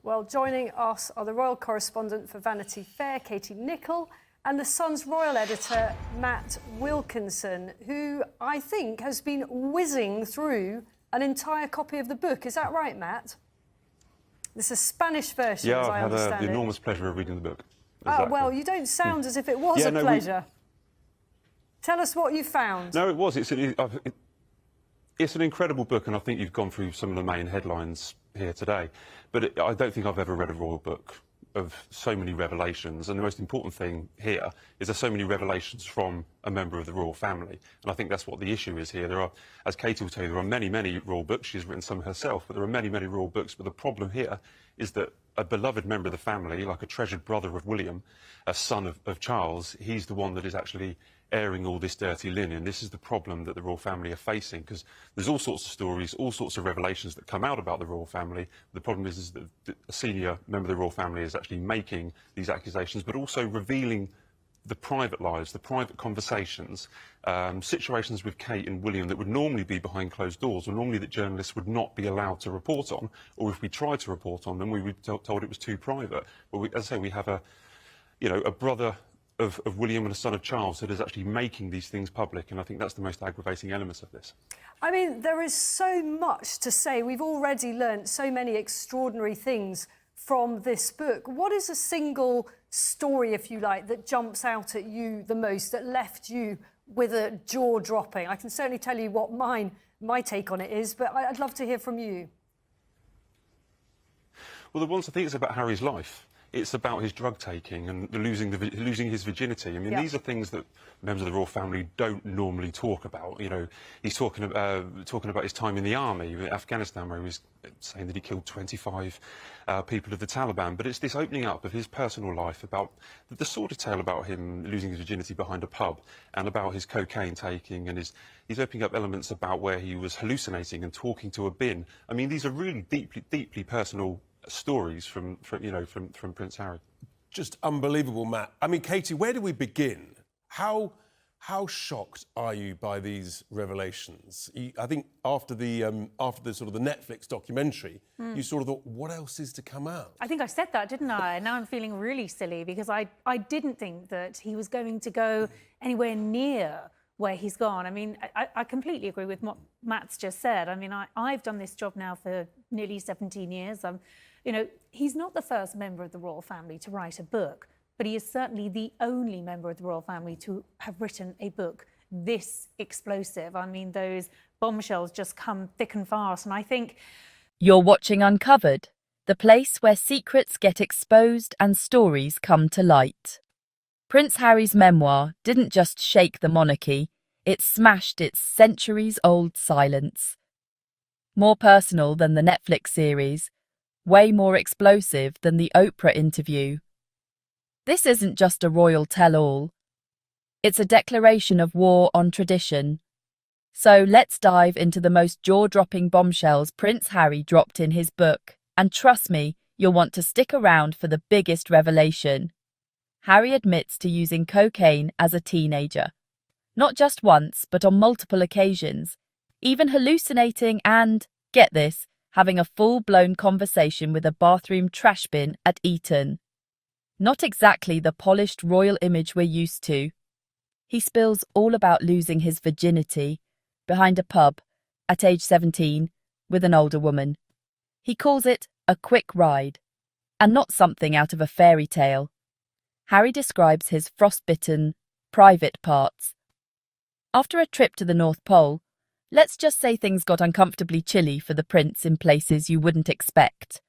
Well, joining us are the royal correspondent for Vanity Fair, Katie Nicholl, and the Sun's royal editor, Matt Wilkinson, who I think has been whizzing through an entire copy of the book. Is that right, Matt? This is a Spanish version, as I understand it. Yeah, I've had the enormous pleasure of reading the book. Exactly. Oh, well, you don't sound as if it was a pleasure. Tell us what you found. No, it was. It's an incredible book, and I think you've gone through some of the main headlines here today. But I don't think I've ever read a royal book of so many revelations, and the most important thing here is there's so many revelations from a member of the royal family, and I think that's what the issue is here. There are, as Katie will tell you, there are many, many royal books. She's written some herself, but there are many, many royal books. But the problem here is that a beloved member of the family, like a treasured brother of William, a son of Charles, he's the one that is actually airing all this dirty linen. This is the problem that the royal family are facing, because there's all sorts of stories, all sorts of revelations that come out about the royal family. The problem is that a senior member of the royal family is actually making these accusations, but also revealing the private lives, the private conversations, situations with Kate and William that would normally be behind closed doors, or normally that journalists would not be allowed to report on, or if we tried to report on them, we were told it was too private. But as I say, we have a brother of William and a son of Charles that is actually making these things public, and I think that's the most aggravating element of this. I mean, there is so much to say. We've already learnt so many extraordinary things from this book. What is a single story, if you like, that jumps out at you the most, that left you with a jaw dropping? I can certainly tell you what my take on it is, but I'd love to hear from you. Well, the ones I think it's about Harry's life. It's about his drug taking and losing his virginity. I mean, these are things that members of the royal family don't normally talk about. You know, he's talking about his time in the army, in Afghanistan, where he was saying that he killed 25 people of the Taliban. But it's this opening up of his personal life, about the sort of tale about him losing his virginity behind a pub, and about his cocaine taking, and he's opening up elements about where he was hallucinating and talking to a bin. I mean, these are really deeply personal stories from Prince Harry. Just unbelievable, Matt. I mean, Katie, where do we begin? How shocked are you by these revelations? I think after the sort of the Netflix documentary, you sort of thought, what else is to come out? I think I said that, didn't I? Now I'm feeling really silly, because I didn't think that he was going to go anywhere near where he's gone. I mean, I completely agree with what Matt's just said. I mean, I've done this job now for nearly 17 years. You know, he's not the first member of the royal family to write a book, but he is certainly the only member of the royal family to have written a book this explosive. I mean, those bombshells just come thick and fast, and I think... You're watching Uncovered, the place where secrets get exposed and stories come to light. Prince Harry's memoir didn't just shake the monarchy, it smashed its centuries-old silence. More personal than the Netflix series, way more explosive than the Oprah interview. This isn't just a royal tell-all. It's a declaration of war on tradition. So let's dive into the most jaw-dropping bombshells Prince Harry dropped in his book. And trust me, you'll want to stick around for the biggest revelation. Harry admits to using cocaine as a teenager. Not just once, but on multiple occasions. Even hallucinating and, get this, having a full-blown conversation with a bathroom trash bin at Eton. Not exactly the polished royal image we're used to. He spills all about losing his virginity behind a pub at age 17 with an older woman. He calls it a quick ride, and not something out of a fairy tale. Harry describes his frostbitten, private parts. After a trip to the North Pole, let's just say things got uncomfortably chilly for the prince in places you wouldn't expect.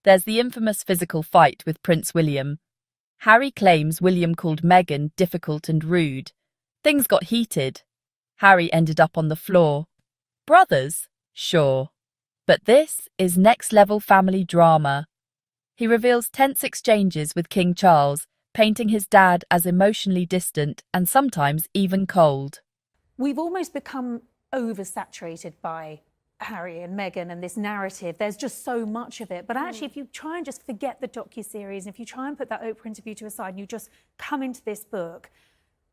There's the infamous physical fight with Prince William. Harry claims William called Meghan difficult and rude. Things got heated. Harry ended up on the floor. Brothers? Sure. But this is next-level family drama. He reveals tense exchanges with King Charles, painting his dad as emotionally distant and sometimes even cold. We've almost become oversaturated by Harry and Meghan and this narrative. There's just so much of it. But actually, if you try and just forget the docuseries, and if you try and put that Oprah interview to a side and you just come into this book,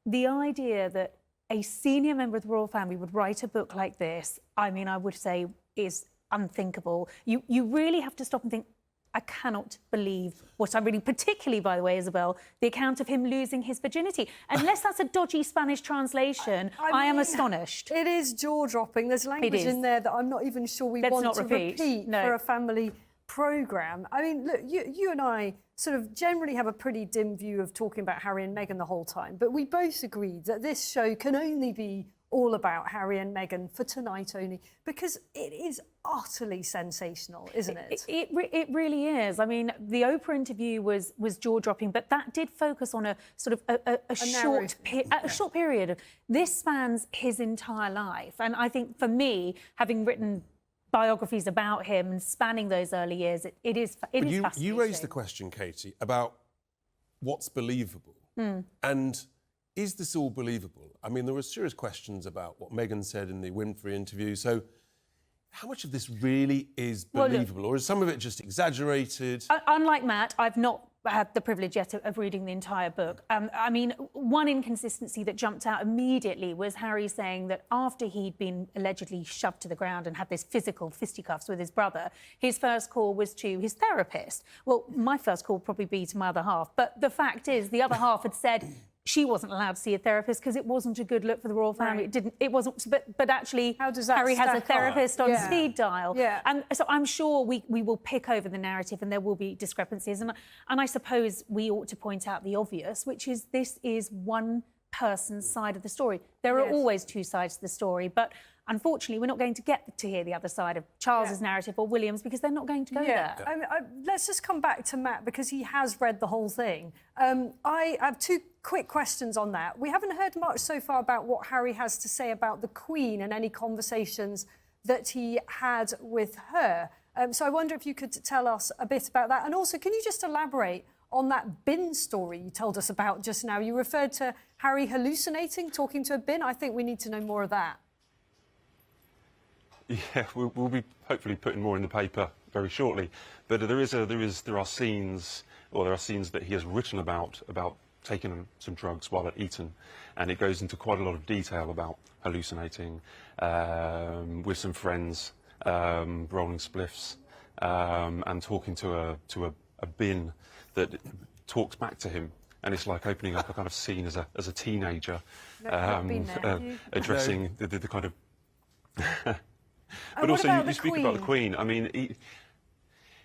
the idea that a senior member of the royal family would write a book like this, I mean, I would say is unthinkable. You really have to stop and think, I cannot believe what I really, particularly, by the way, Isabel, the account of him losing his virginity. Unless that's a dodgy Spanish translation, I am astonished. It is jaw-dropping. There's language in there that I'm not even sure we want to repeat for a family programme. I mean, look, you and I sort of generally have a pretty dim view of talking about Harry and Meghan the whole time, but we both agreed that this show can only be all about Harry and Meghan for tonight only, because it is utterly sensational, isn't it? It really is. I mean, the Oprah interview was jaw-dropping, but that did focus on a sort of a short period. This spans his entire life, and I think for me, having written biographies about him and spanning those early years, it is fascinating. You raised the question, Katie, about what's believable, and is this all believable? I mean, there were serious questions about what Meghan said in the Winfrey interview. So how much of this really is believable, or is some of it just exaggerated? Unlike Matt, I've not had the privilege yet of reading the entire book. I mean, one inconsistency that jumped out immediately was Harry saying that after he'd been allegedly shoved to the ground and had this physical fisticuffs with his brother, his first call was to his therapist. Well, my first call would probably be to my other half. But the fact is, the other half had said she wasn't allowed to see a therapist because it wasn't a good look for the royal family. Right. It wasn't. But actually, how does that Harry has a therapist on speed dial. Yeah. And so I'm sure we will pick over the narrative, and there will be discrepancies. And I suppose we ought to point out the obvious, which is this is one person's side of the story. There are always two sides to the story, but unfortunately, we're not going to get to hear the other side of Charles's narrative or William's, because they're not going to go there. Let's just come back to Matt, because he has read the whole thing. I have two quick questions on that. We haven't heard much so far about what Harry has to say about the Queen and any conversations that he had with her. So I wonder if you could tell us a bit about that. And also, can you just elaborate on that bin story you told us about just now? You referred to Harry hallucinating, talking to a bin. I think we need to know more of that. Yeah, we'll be hopefully putting more in the paper very shortly. But there are scenes that he has written about taking some drugs while at Eton, and it goes into quite a lot of detail about hallucinating with some friends, rolling spliffs, and talking to a bin that talks back to him. And it's like opening up a kind of scene as a teenager, addressing the kind of. But also, you speak about the Queen. I mean,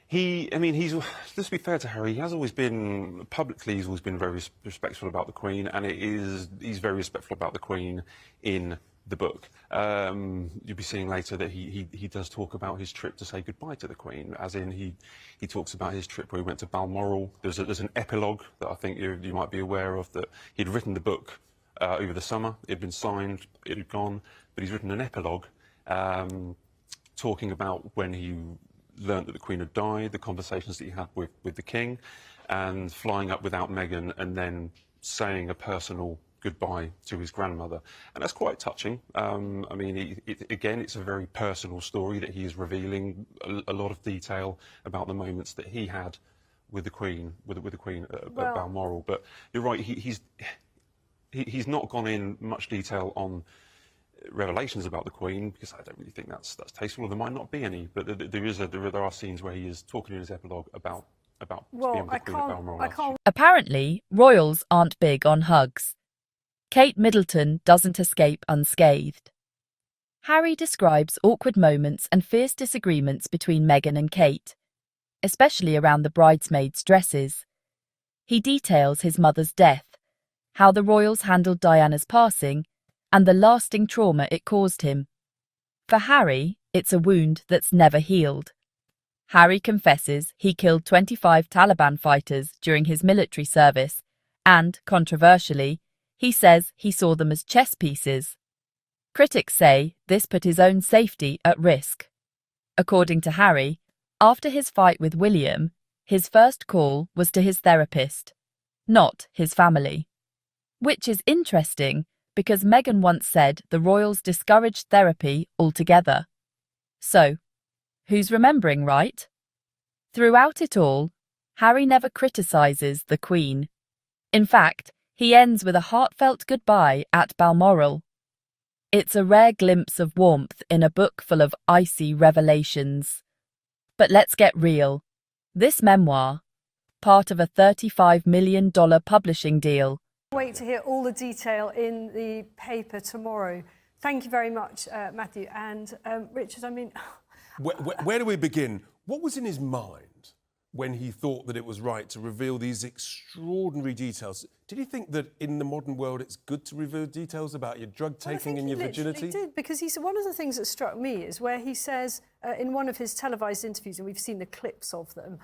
he's. Let's be fair to Harry. He has always been publicly. He's always been very respectful about the Queen, and he's very respectful about the Queen in the book. You'll be seeing later that he does talk about his trip to say goodbye to the Queen, as in he talks about his trip where he went to Balmoral. There's an epilogue that I think you might be aware of, that he'd written the book over the summer. It had been signed, it had gone, but he's written an epilogue. Talking about when he learnt that the Queen had died, the conversations that he had with the King, and flying up without Meghan, and then saying a personal goodbye to his grandmother. And that's quite touching. I mean, again, it's a very personal story that he is revealing a lot of detail about the moments that he had with the Queen, with the Queen at Balmoral. But you're right, he's not gone in much detail on revelations about the Queen, because I don't really think that's tasteful, or there might not be any, but there are scenes where he is talking in his epilogue about being with the Queen at Balmoral. Apparently, royals aren't big on hugs. Kate Middleton doesn't escape unscathed. Harry describes awkward moments and fierce disagreements between Meghan and Kate, especially around the bridesmaids' dresses. He details his mother's death, how the royals handled Diana's passing, and the lasting trauma it caused him. For Harry, it's a wound that's never healed. Harry confesses he killed 25 Taliban fighters during his military service, and, controversially, he says he saw them as chess pieces. Critics say this put his own safety at risk. According to Harry, after his fight with William, his first call was to his therapist, not his family. Which is interesting, because Meghan once said the royals discouraged therapy altogether. So, who's remembering right? Throughout it all, Harry never criticises the Queen. In fact, he ends with a heartfelt goodbye at Balmoral. It's a rare glimpse of warmth in a book full of icy revelations. But let's get real. This memoir, part of a $35 million publishing deal. Wait to hear all the detail in the paper tomorrow. Thank you very much, Matthew. And Richard, I mean... Where do we begin? What was in his mind when he thought that it was right to reveal these extraordinary details? Did he think that in the modern world it's good to reveal details about your drug taking and your virginity? He did, because one of the things that struck me is where he says in one of his televised interviews, and we've seen the clips of them,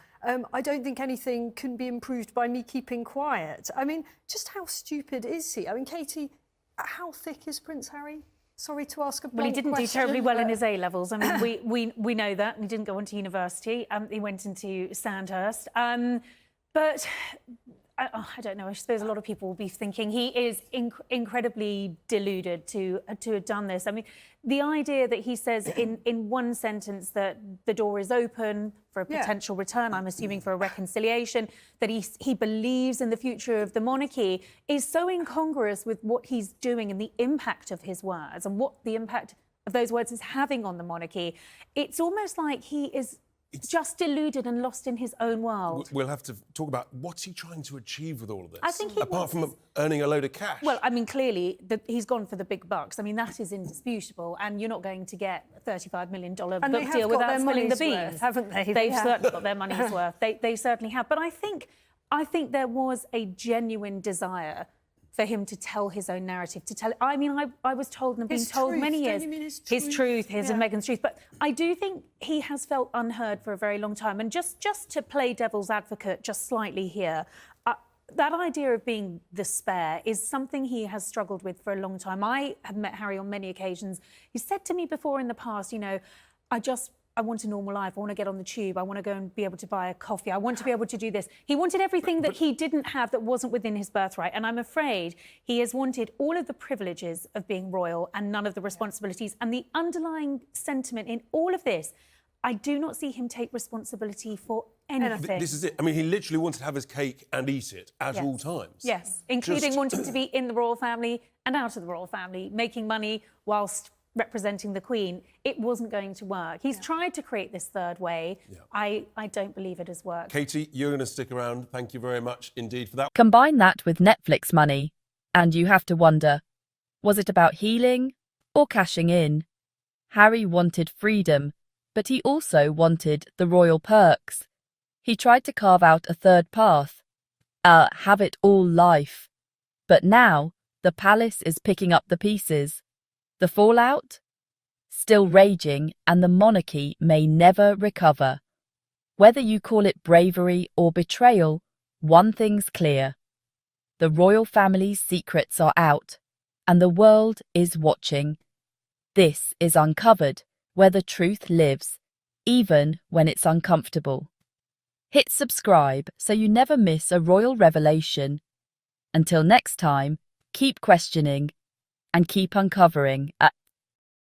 I don't think anything can be improved by me keeping quiet. I mean, just how stupid is he? I mean, Katie, how thick is Prince Harry? Sorry to ask a blunt Well, he didn't question, do terribly well in his A-levels. I mean, we know that. He didn't go on to university. He went into Sandhurst. But I don't know. I suppose a lot of people will be thinking he is incredibly deluded to have done this. I mean, the idea that he says in one sentence that the door is open for a potential return, I'm assuming for a reconciliation, that he believes in the future of the monarchy, is so incongruous with what he's doing and the impact of his words and what the impact of those words is having on the monarchy. It's almost like he is just deluded and lost in his own world. We'll have to talk about what's he trying to achieve with all of this. I think he apart from earning a load of cash. Well, I mean, clearly he's gone for the big bucks. I mean, that is indisputable, and you're not going to get a $35 million book deal without spilling the beans, haven't they? They've certainly got their money's worth. They certainly have. But I think there was a genuine desire for him to tell his own narrative, to tell. I mean, I was told and been told many years his truth, his and Meghan's truth. But I do think he has felt unheard for a very long time. And just to play devil's advocate just slightly here, that idea of being the spare is something he has struggled with for a long time. I have met Harry on many occasions. He said to me before in the past, you know, I want a normal life. I want to get on the tube. I want to go and be able to buy a coffee. I want to be able to do this. He wanted everything that he didn't have, that wasn't within his birthright. And I'm afraid he has wanted all of the privileges of being royal and none of the responsibilities. And the underlying sentiment in all of this, I do not see him take responsibility for anything. This is it. I mean, he literally wanted to have his cake and eat it at all times. Yes, including wanting to be in the royal family and out of the royal family, making money whilst representing the Queen. It wasn't going to work. He's tried to create this third way. I don't believe it has worked. Katie, you're going to stick around. Thank you very much indeed for that. Combine that with Netflix money, and you have to wonder, was it about healing or cashing in? Harry wanted freedom, but he also wanted the royal perks. He tried to carve out a third path, a have-it-all life. But now, the palace is picking up the pieces. The fallout? Still raging, and the monarchy may never recover. Whether you call it bravery or betrayal, one thing's clear. The royal family's secrets are out, and the world is watching. This is Uncovered, where the truth lives, even when it's uncomfortable. Hit subscribe so you never miss a royal revelation. Until next time, keep questioning and keep uncovering at